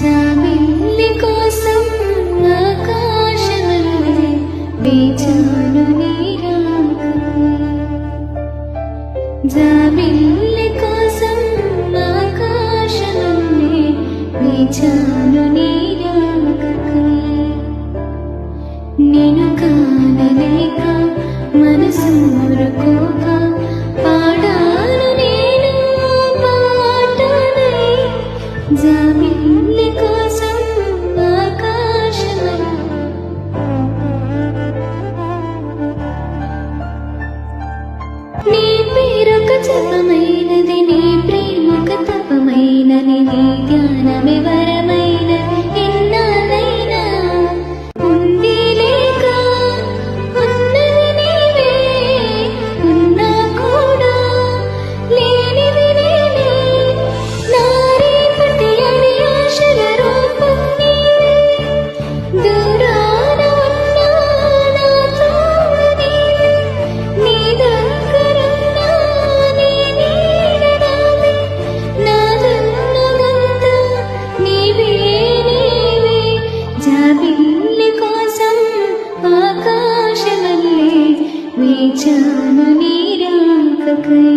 జాబిల్లి కోసం ఆకాశమల్లె వేచాను నీ రాకకై. జాబిల్లి కోసం ఆకాశమల్లె వేచాను నీ రాకకై. నిన్ను కానలేక మనసు ఊరుకోక పాడాను నేను పాటనై. జాబిల్లి కోసం ఆకాశమల్లె. నీ పేరొక జపమైనది, నీ ప్రేమొక తపమైనది, నీ ధ్యానమే వరమైనది. ఎన్నాళ్ళైనా ఉంది లేక ఉన్నది నీవే, ఉన్నా కూడా లేనిది నేనే. నా రేపటి అని ఆశల రూపం నీవే. దూరాన ఉన్నా నా తోడు నీవే. నీ దగ్గరున్నా నీ నీడ నావే. నాదన్నదంతా నీవే నీవే. జాబిల్లి కోసం ఆకాశమల్లె వేచాను నీ రాకకై.